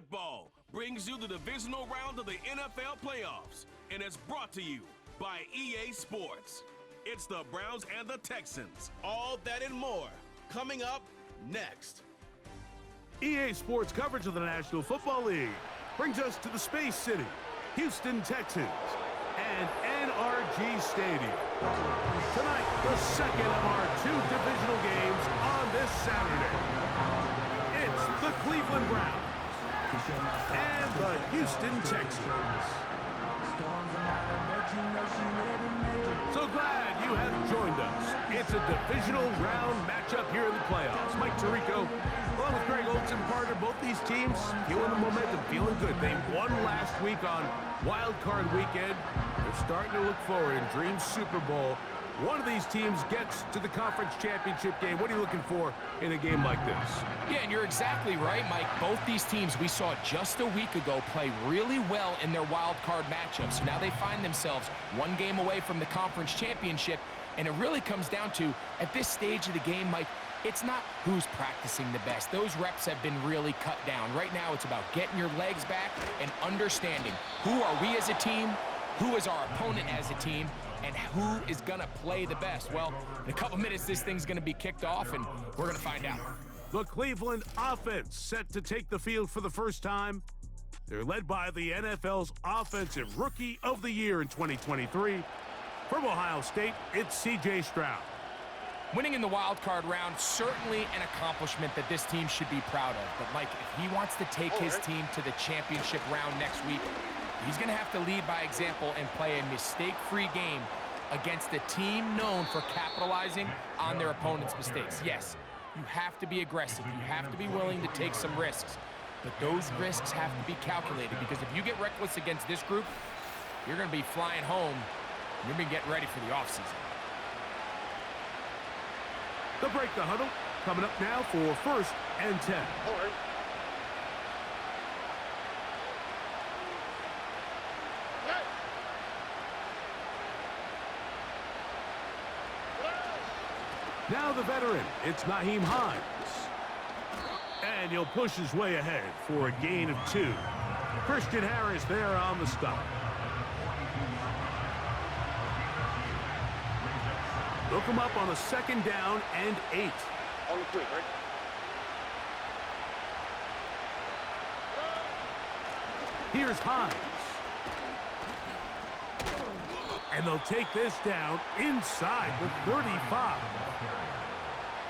Football brings you the divisional round of the NFL playoffs and is brought to you by EA Sports. It's the Browns and the Texans. All that and more coming up next. EA Sports coverage of the National Football League brings us to the Space City, Houston Texans, and NRG Stadium. Tonight, the second of our two divisional games on this Saturday. It's the Cleveland Browns and the Houston Texans. So glad you have joined us. It's a divisional round matchup here in the playoffs. Mike Tirico, along with Greg Olson, partner, both these teams feeling the momentum, feeling good. They won last week on Wild Card Weekend. They're starting to look forward in Dream Super Bowl. One of these teams gets to the conference championship game. What are you looking for in a game like this? Yeah, and you're exactly right, Mike. Both these teams we saw just a week ago play really well in their wild card matchups. So now they find themselves one game away from the conference championship, and it really comes down to, at this stage of the game, Mike, it's not who's practicing the best. Those reps have been really cut down. Right now, it's about getting your legs back and understanding who are we as a team, who is our opponent as a team, and who is going to play the best. Well, in a couple minutes, this thing's going to be kicked off, and we're going to find out. The Cleveland offense set to take the field for the first time. They're led by the NFL's Offensive Rookie of the Year in 2023. From Ohio State, it's C.J. Stroud. Winning in the wild card round, certainly an accomplishment that this team should be proud of. But, Mike, if he wants to take his team to the championship round next week, he's going to have to lead by example and play a mistake-free game against a team known for capitalizing on their opponent's mistakes. Yes, you have to be aggressive. You have to be willing to take some risks. But those risks have to be calculated, because if you get reckless against this group, you're going to be flying home. You're going to be getting ready for the offseason. The break the huddle coming up now for 1st and 10. Now the veteran, it's Nyheim Hines. And he'll push his way ahead for a gain of 2. Christian Harris there on the stop. Look him up on a 2nd down and 8. On the quick, right? Here's Hines. And they'll take this down inside the 35.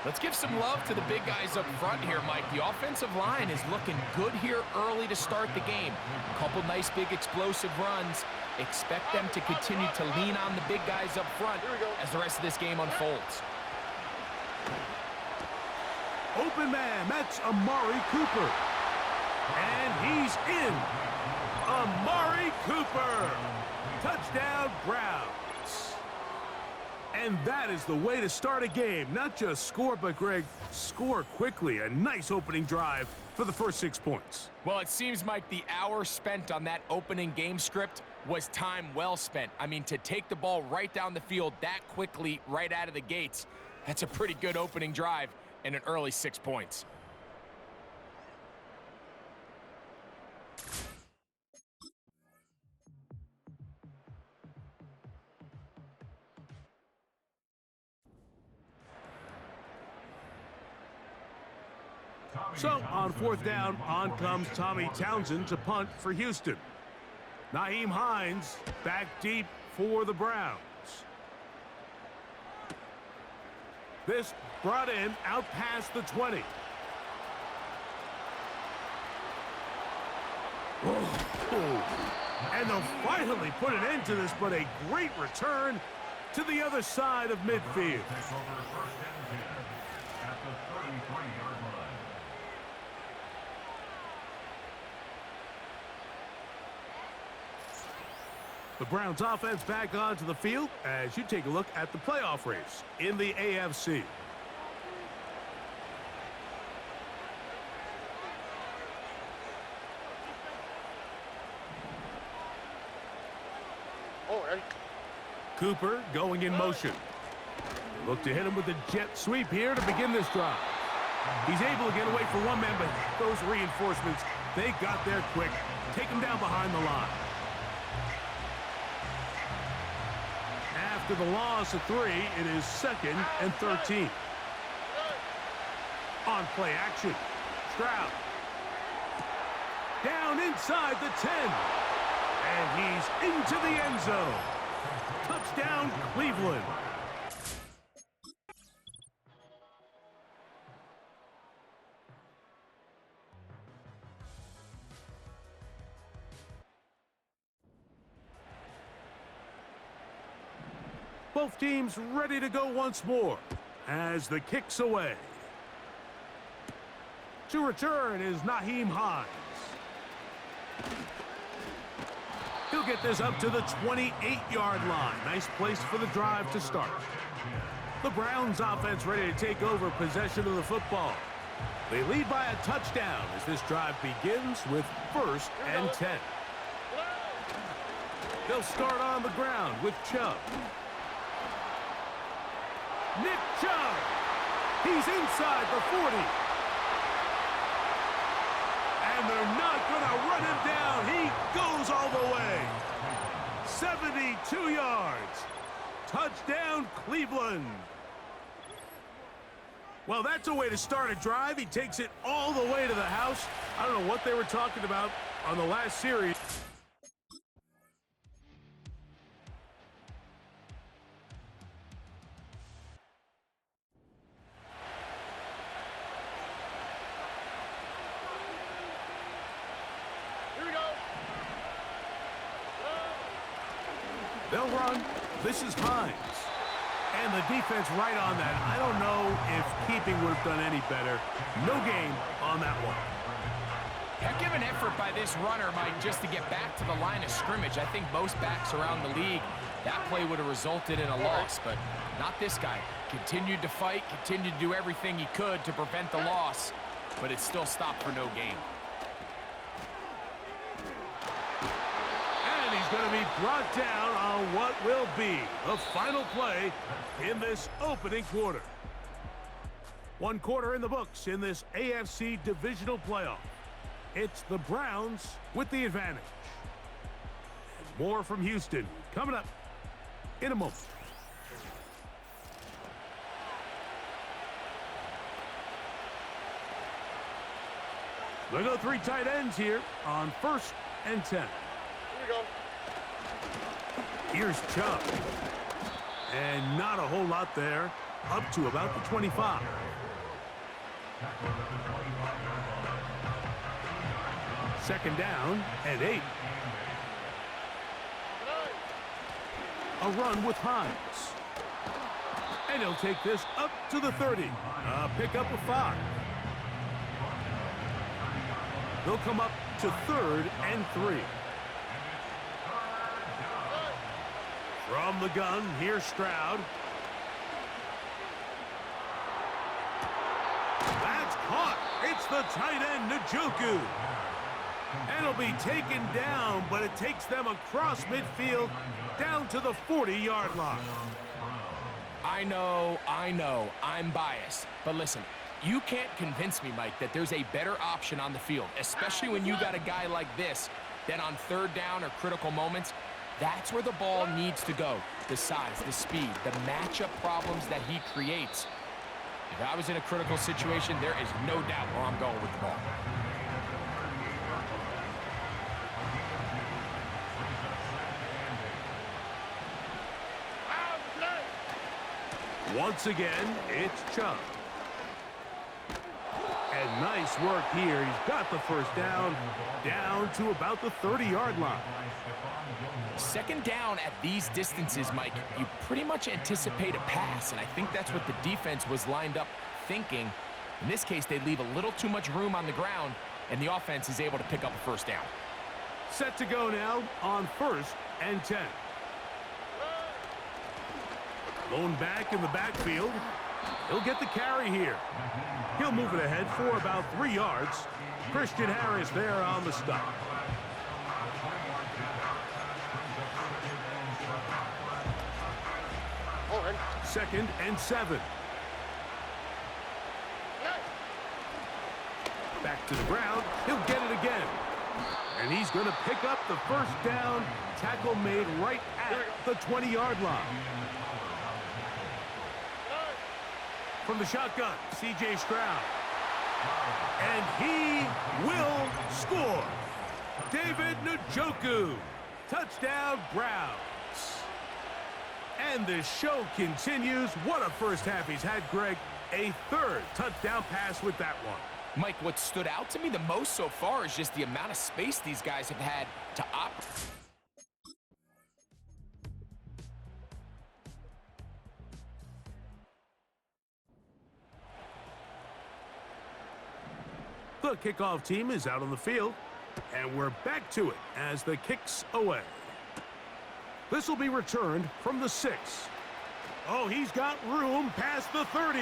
Let's give some love to the big guys up front here, Mike. The offensive line is looking good here early to start the game. A couple nice big explosive runs. Expect them to continue to lean on the big guys up front as the rest of this game unfolds. Open man, that's Amari Cooper. And he's in. Amari Cooper. Touchdown, Browns. And that is the way to start a game. Not just score, but, Greg, score quickly. A nice opening drive for the first 6 points. Well, it seems like the hour spent on that opening game script was time well spent. I mean, to take the ball right down the field that quickly right out of the gates, that's a pretty good opening drive and an early 6 points. So, on 4th down, on comes Tommy Townsend to punt for Houston. Nyheim Hines back deep for the Browns. This brought in out past the 20. And they'll finally put an end to this, but a great return to the other side of midfield. The Browns offense back onto the field as you take a look at the playoff race in the AFC. Cooper going in motion. Look to hit him with a jet sweep here to begin this drive. He's able to get away from one man, but those reinforcements, they got there quick. Take him down behind the line. After the loss of 3, it is 2nd and 13. On play action. Stroud. Down inside the 10. And he's into the end zone. Touchdown, Cleveland. Both teams ready to go once more as the kick's away. To return is Naheem Hines. He'll get this up to the 28-yard line. Nice place for the drive to start. The Browns offense ready to take over possession of the football. They lead by a touchdown as this drive begins with 1st and 10. They'll start on the ground with Chubb. Nick Chubb. He's inside the 40. And they're not going to run him down. He goes all the way. 72 yards. Touchdown, Cleveland. Well, that's a way to start a drive. He takes it all the way to the house. I don't know what they were talking about on the last series. They'll run. This is Hines. And the defense right on that. I don't know if keeping would have done any better. No gain on that one. Heck of an effort by this runner, Mike, just to get back to the line of scrimmage. I think most backs around the league, that play would have resulted in a loss, but not this guy. Continued to fight, continued to do everything he could to prevent the loss, but it still stopped for no gain. Going to be brought down on what will be the final play in this opening quarter. 1 quarter in the books in this AFC divisional playoff. It's the Browns with the advantage. And more from Houston coming up in a moment. They go 3 tight ends here on 1st and 10. Here we go. Here's Chubb. And not a whole lot there. Up to about the 25. Second down and 8. A run with Hines. And he'll take this up to the 30. Pick up a 5. They'll come up to 3rd and 3. From the gun, here's Stroud. That's caught. It's the tight end, Njoku. And it'll be taken down, but it takes them across midfield down to the 40-yard line. I know, I'm biased. But listen, you can't convince me, Mike, that there's a better option on the field, especially when you got a guy like this that on 3rd down or critical moments, that's where the ball needs to go. The size, the speed, the matchup problems that he creates. If I was in a critical situation, there is no doubt where I'm going with the ball. Once again, it's Chubb. And nice work here. He's got the 1st down to about the 30-yard line. 2nd down at these distances, Mike, you pretty much anticipate a pass, and I think that's what the defense was lined up thinking. In this case, they leave a little too much room on the ground, and the offense is able to pick up a 1st down. Set to go now on 1st and 10. Going back in the backfield. He'll get the carry here. He'll move it ahead for about 3 yards. Christian Harris there on the stop. to the ground. He'll get it again. And he's going to pick up the first down. Tackle made right at the 20-yard line. From the shotgun, C.J. Stroud. And he will score. David Njoku. Touchdown, Browns. And the show continues. What a first half he's had, Greg. A third touchdown pass with that one. Mike, what stood out to me the most so far is just the amount of space these guys have had to operate. The kickoff team is out on the field, and we're back to it as the kick's away. This will be returned from the 6. Oh, he's got room past the 30.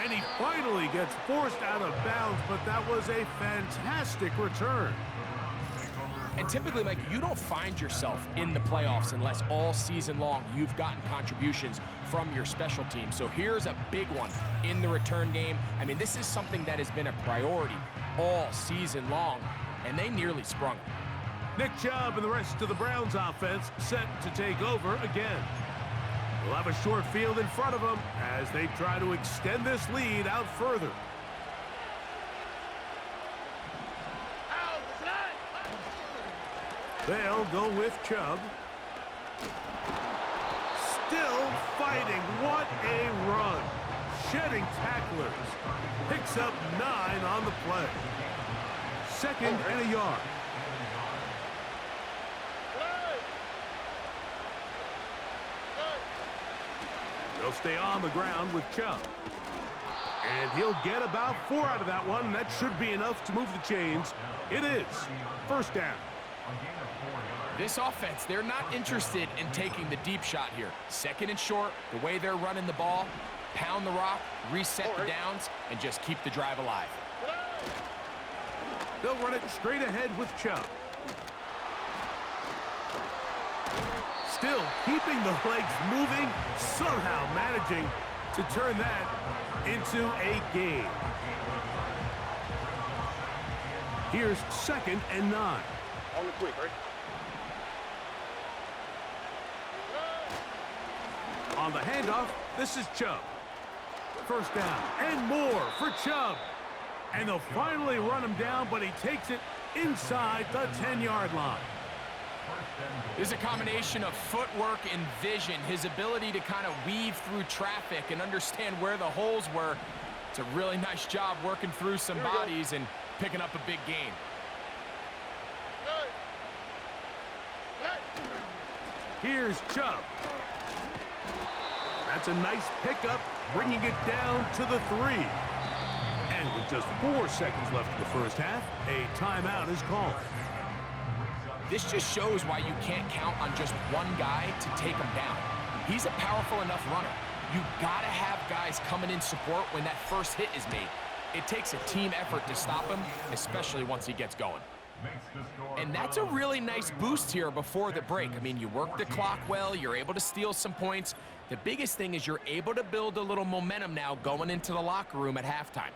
And he finally gets forced out of bounds, but that was a fantastic return. And typically, Mike, you don't find yourself in the playoffs unless all season long you've gotten contributions from your special team. So here's a big one in the return game. I mean, this is something that has been a priority all season long, and they nearly sprung it. Nick Chubb and the rest of the Browns offense set to take over again. We'll have a short field in front of them as they try to extend this lead out further. They'll go with Chubb. Still fighting. What a run. Shedding tacklers. Picks up 9 on the play. 2nd and a yard. They'll stay on the ground with Chubb. And he'll get about 4 out of that one. That should be enough to move the chains. It is. First down. This offense, they're not interested in taking the deep shot here. 2nd and short, the way they're running the ball, pound the rock, reset the downs, and just keep the drive alive. They'll run it straight ahead with Chubb. Still keeping the legs moving, somehow managing to turn that into a gain. Here's 2nd and 9. On the quick, right? On the handoff, this is Chubb. First down and more for Chubb. And they'll finally run him down, but he takes it inside the 10-yard line. There's a combination of footwork and vision, his ability to kind of weave through traffic and understand where the holes were. It's a really nice job working through some bodies and picking up a big gain. Here's Chubb. That's a nice pickup, bringing it down to the 3. And with just 4 seconds left in the first half, a timeout is called. This just shows why you can't count on just one guy to take him down. He's a powerful enough runner. You gotta have guys coming in support when that first hit is made. It takes a team effort to stop him, especially once he gets going. And that's a really nice boost here before the break. I mean, you work the clock well, you're able to steal some points. The biggest thing is you're able to build a little momentum now going into the locker room at halftime.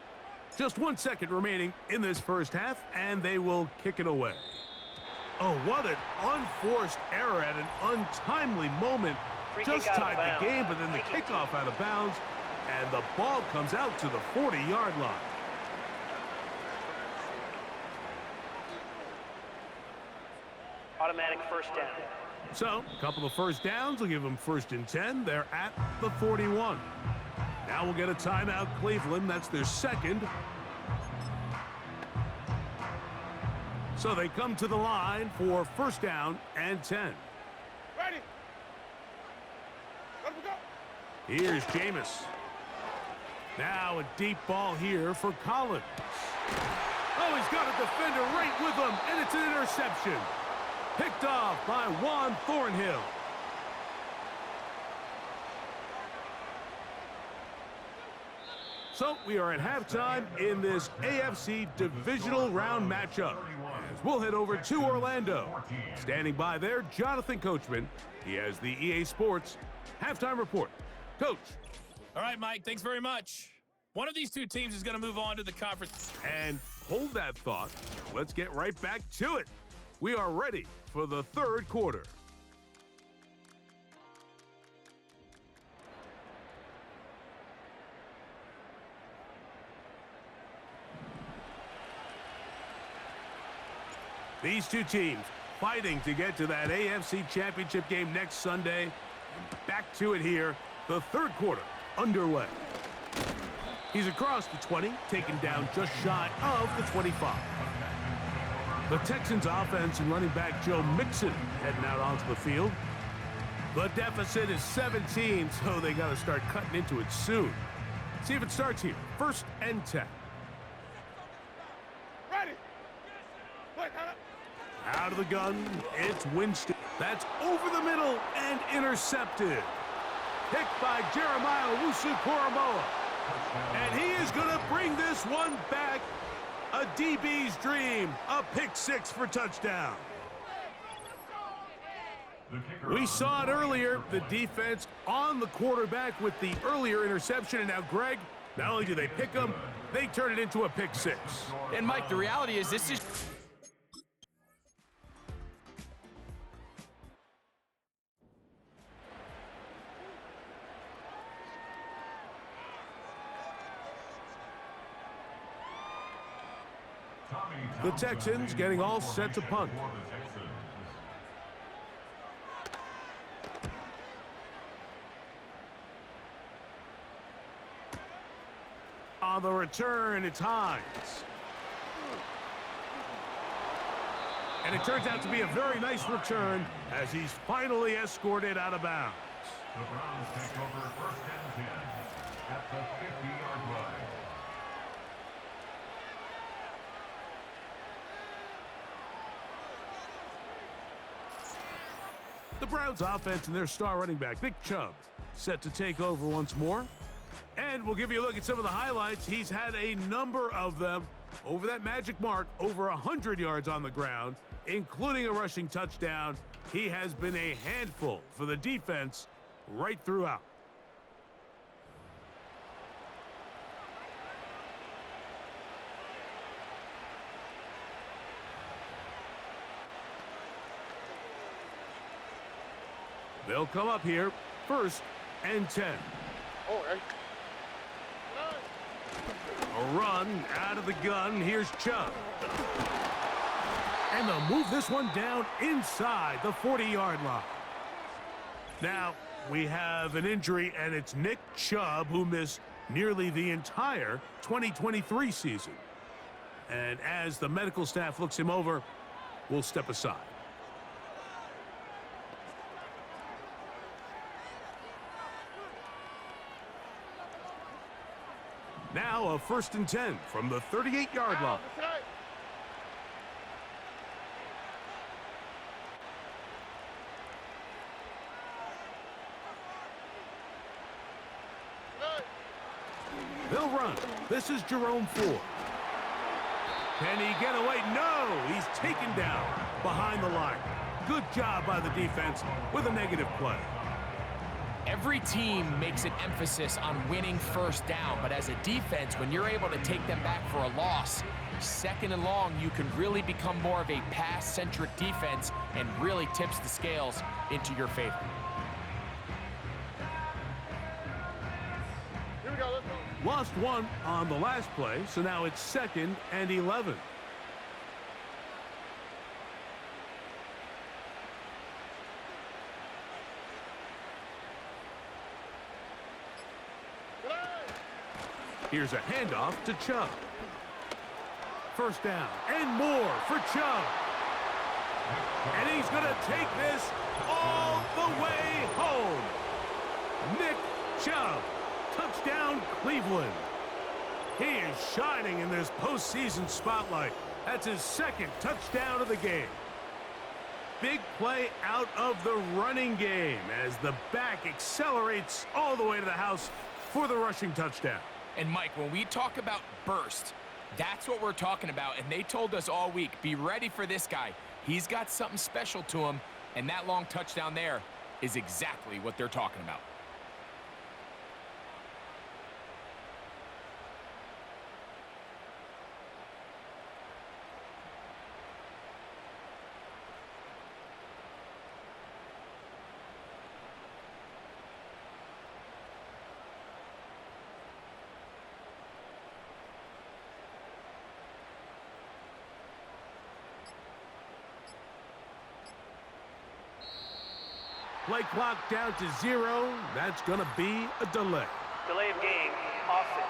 Just 1 second remaining in this first half, and they will kick it away. Oh, what an unforced error at an untimely moment. Just tied the game, but then the kickoff out of bounds, and the ball comes out to the 40-yard line. Automatic first down. So, a couple of first downs will give them 1st and 10. They're at the 41. Now we'll get a timeout, Cleveland. That's their 2nd. So they come to the line for 1st down and 10. Ready. Let him go. Here's Jameis. Now a deep ball here for Collins. Oh, he's got a defender right with him, and it's an interception. Picked off by Juan Thornhill. So we are at halftime in this AFC divisional round matchup. As we'll head over to Orlando. Standing by there, Jonathan Coachman. He has the EA Sports halftime report. Coach. All right, Mike, thanks very much. One of these two teams is going to move on to the conference. And hold that thought. Let's get right back to it. We are ready for the third quarter. These two teams fighting to get to that AFC Championship game next Sunday. And back to it here, the third quarter underway. He's across the 20, taken down just shy of the 25. The Texans offense and running back Joe Mixon heading out onto the field. The deficit is 17, so they got to start cutting into it soon. See if it starts here. 1st and 10. Ready. Out of the gun, it's Winston. That's over the middle and intercepted. Picked by Jeremiah Owusu-Koramoah. And he is going to bring this one back. A DB's dream. A pick six for touchdown. We saw it earlier. The defense on the quarterback with the earlier interception. And now, Greg, not only do they pick him, they turn it into a pick six. And, Mike, the reality is this is... The Texans getting all set to punt. On the return, it's Hines. And it turns out to be a very nice return as he's finally escorted out of bounds. The Browns take over 1st and 10 at the 50-yard line. The Browns offense and their star running back, Nick Chubb, set to take over once more. And we'll give you a look at some of the highlights. He's had a number of them over that magic mark, over 100 yards on the ground, including a rushing touchdown. He has been a handful for the defense right throughout. They'll come up here, 1st and 10. Oh, hey. A run out of the gun. Here's Chubb. And they'll move this one down inside the 40-yard line. Now, we have an injury, and it's Nick Chubb, who missed nearly the entire 2023 season. And as the medical staff looks him over, we'll step aside. Now a 1st and 10 from the 38-yard line. They'll run. This is Jerome Ford. Can he get away? No, he's taken down behind the line. Good job by the defense with a negative play. Every team makes an emphasis on winning 1st down, but as a defense, when you're able to take them back for a loss, 2nd and long, you can really become more of a pass-centric defense and really tips the scales into your favor. Here we go, let's go. Lost one on the last play, so now it's 2nd and 11. Here's a handoff to Chubb. 1st down and more for Chubb. And he's going to take this all the way home. Nick Chubb, touchdown Cleveland. He is shining in this postseason spotlight. That's his 2nd touchdown of the game. Big play out of the running game as the back accelerates all the way to the house for the rushing touchdown. And, Mike, when we talk about burst, that's what we're talking about. And they told us all week, be ready for this guy. He's got something special to him, and that long touchdown there is exactly what they're talking about. Play clock down to 0. That's going to be a delay. Delay of game, offense.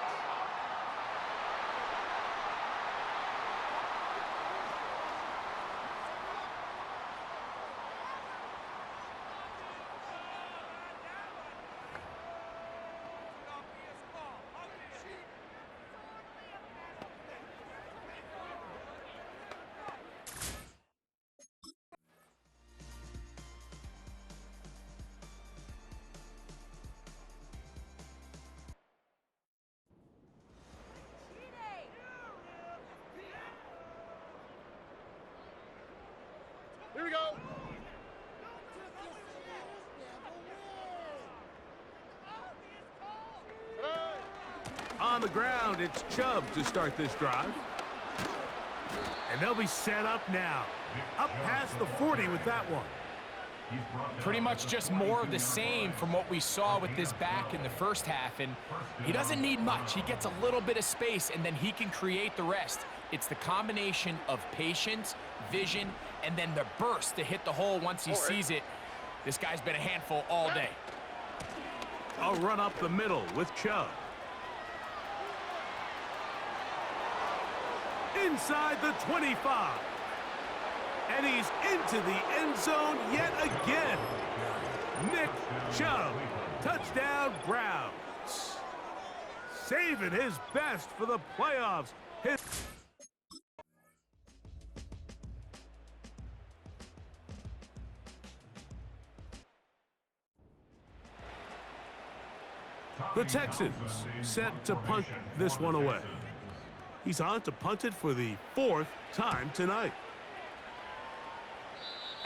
Here we go. On the ground, it's Chubb to start this drive. And they'll be set up now. Up past the 40 with that one. Pretty much just more of the same from what we saw with this back in the first half. And he doesn't need much. He gets a little bit of space, and then he can create the rest. It's the combination of patience, vision, and then the burst to hit the hole once he sees it. This guy's been a handful all day. A run up the middle with Chubb. Inside the 25. And he's into the end zone yet again. Nick Chubb, touchdown Browns. Saving his best for the playoffs. The Texans set to punt this one away. He's on to punt it for the 4th time tonight.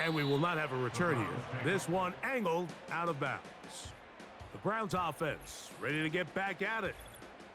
And we will not have a return here. This one angled out of bounds. The Browns offense ready to get back at it.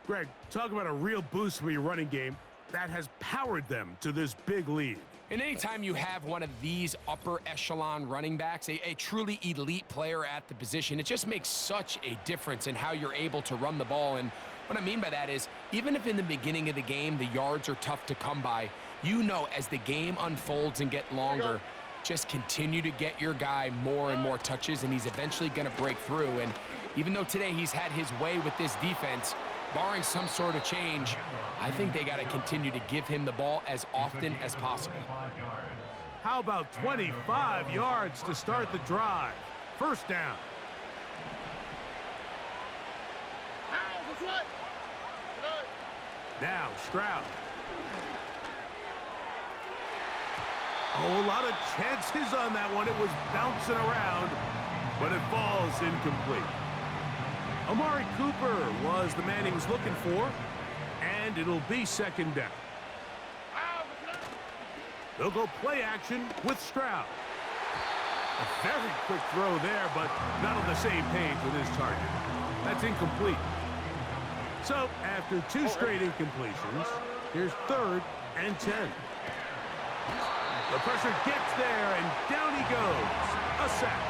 Greg, talk about a real boost for your running game that has powered them to this big lead. And anytime you have one of these upper echelon running backs, a truly elite player at the position, it just makes such a difference in how you're able to run the ball. And what I mean by that is, even if in the beginning of the game the yards are tough to come by, you know as the game unfolds and get longer, just continue to get your guy more and more touches, and he's eventually going to break through. And even though today he's had his way with this defense, barring some sort of change, I think they got to continue to give him the ball as often as possible. How about 25 yards to start the drive? First down. Now Stroud. Oh, a lot of chances on that one. It was bouncing around, but it falls incomplete. Amari Cooper was the man he was looking for, and it'll be second down. They'll go play action with Stroud. A very quick throw there, but not on the same page with his target. That's incomplete. So, after 2 straight incompletions, here's 3rd and 10. The pressure gets there, and down he goes. A sack.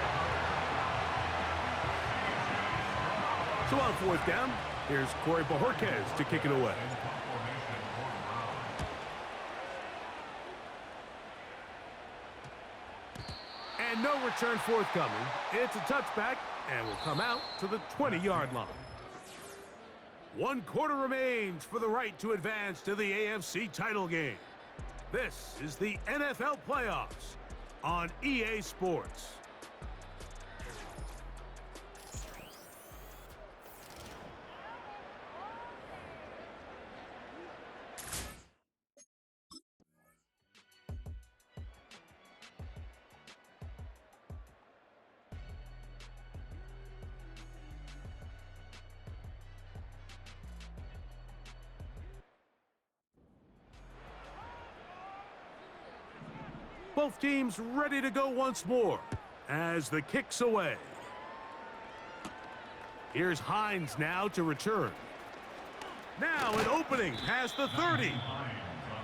So on 4th down, here's Corey Bojorquez to kick it away. And no return forthcoming. It's a touchback, and will come out to the 20-yard line. 1 quarter remains for the right to advance to the AFC title game. This is the NFL playoffs on EA Sports. Both teams ready to go once more as the kick's away. Here's Hines now to return. Now an opening past the 30.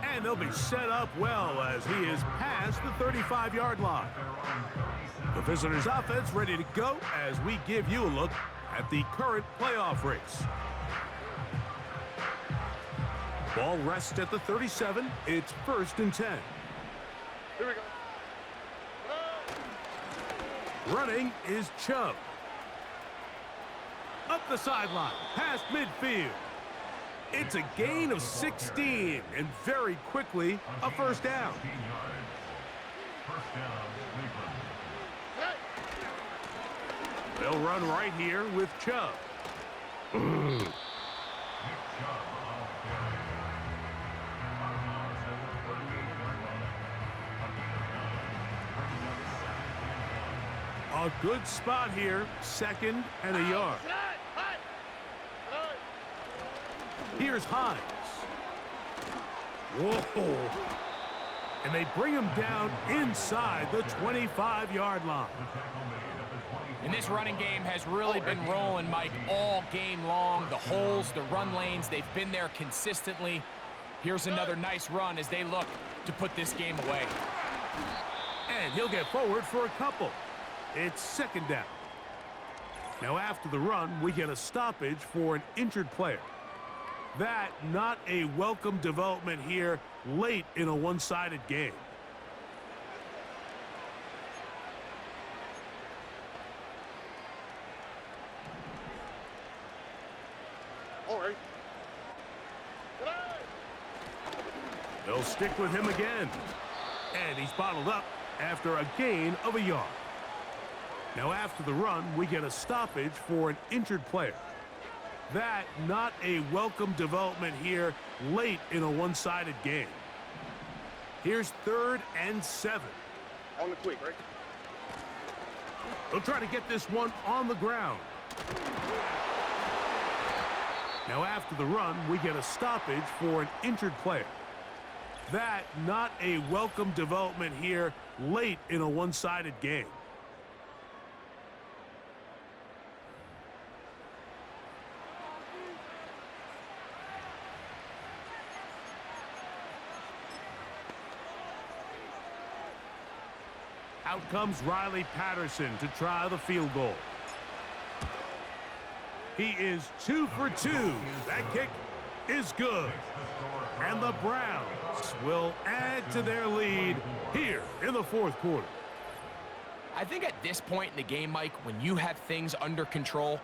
And they'll be set up well as he is past the 35-yard line. The visitors' offense ready to go as we give you a look at the current playoff race. Ball rests at the 37. It's 1st and 10. Here we go. Running is Chubb. Up the sideline, past midfield. It's a gain of 16, and very quickly, a first down. 15 yards. First down, Cleveland. They'll run right here with Chubb. Nick Chubb on the carry. Autonomous has a 38-yard run. A good spot here, second and a yard. Here's Hines. Whoa. And they bring him down inside the 25-yard line. And this running game has really been rolling, Mike, all game long. The holes, the run lanes, they've been there consistently. Here's another nice run as they look to put this game away. And he'll get forward for a couple. It's second down. Now after the run, we get a stoppage for an injured player. That not a welcome development here late in a one-sided game. All right. They'll stick with him again. And he's bottled up after a gain of a yard. Now after the run, we get a stoppage for an injured player. That not a welcome development here late in a one-sided game. Here's 3rd and 7. On the quick, right? They'll try to get this one on the ground. Now after the run, we get a stoppage for an injured player. That not a welcome development here late in a one-sided game. Out comes Riley Patterson to try the field goal. He is 2 for 2. That kick is good. And the Browns will add to their lead here in the 4th quarter. I think at this point in the game, Mike, when you have things under control,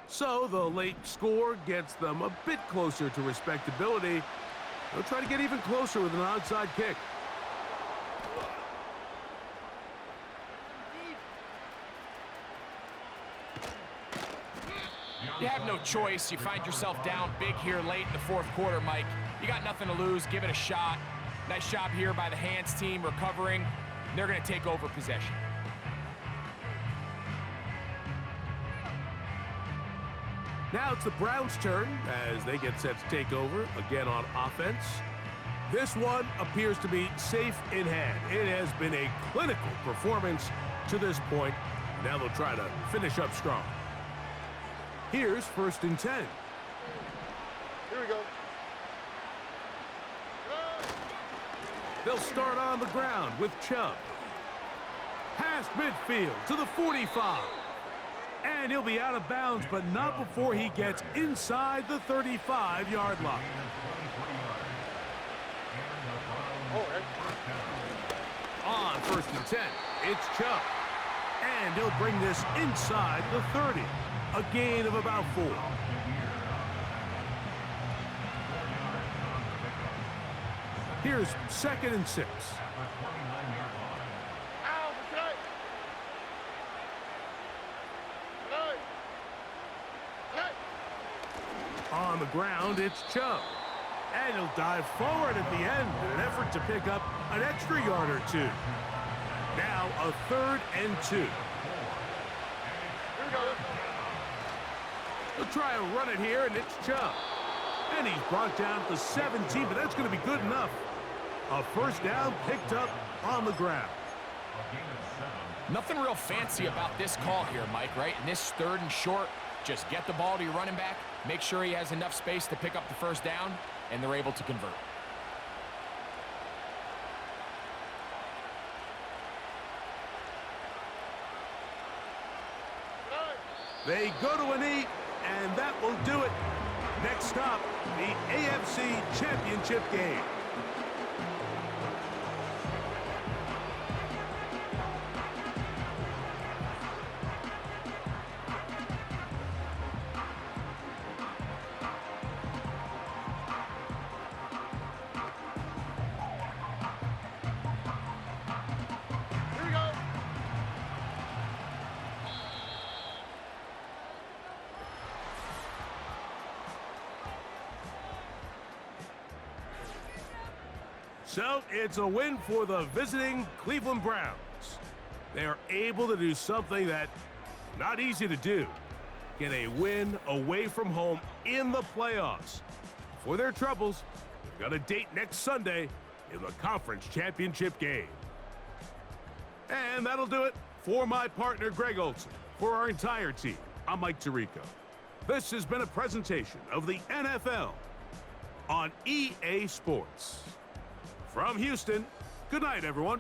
so the late score gets them a bit closer to respectability. They'll try to get even closer with an onside kick. you have no choice. You find yourself down big here late in the 4th quarter, Mike. You got nothing to lose. Give it a shot. Nice job here by the hands team recovering. They're going to take over possession. Now it's the Browns' turn as they get set to take over again on offense. This one appears to be safe in hand. It has been a clinical performance to this point. Now they'll try to finish up strong. Here's 1st and 10. Here we go. They'll start on the ground with Chubb. Past midfield to the 45. And he'll be out of bounds, but not before he gets inside the 35-yard line. All right. On 1st and 10, it's Chubb. And he'll bring this inside the 30. A gain of about 4. Here's 2nd and 6. On the ground, it's Chubb. And he'll dive forward at the end in an effort to pick up an extra yard or 2. Now a 3rd and 2. Here we go. They'll try and run it here, and it's Chubb. And he's brought down at the 17, but that's going to be good enough. A first down picked up on the ground. Nothing real fancy about this call here, Mike, right? In this 3rd and short, just get the ball to your running back, make sure he has enough space to pick up the first down, and they're able to convert. They go to a knee, and that will do it. Next stop, the AFC Championship game. Here we go. So it's a win for the visiting Cleveland Browns. They are able to do something that not easy to do. Get a win away from home in the playoffs. For their troubles, they've got a date next Sunday in the conference championship game. And that'll do it for my partner, Greg Olson. For our entire team, I'm Mike Tirico. This has been a presentation of the NFL on EA Sports. From Houston, good night, everyone.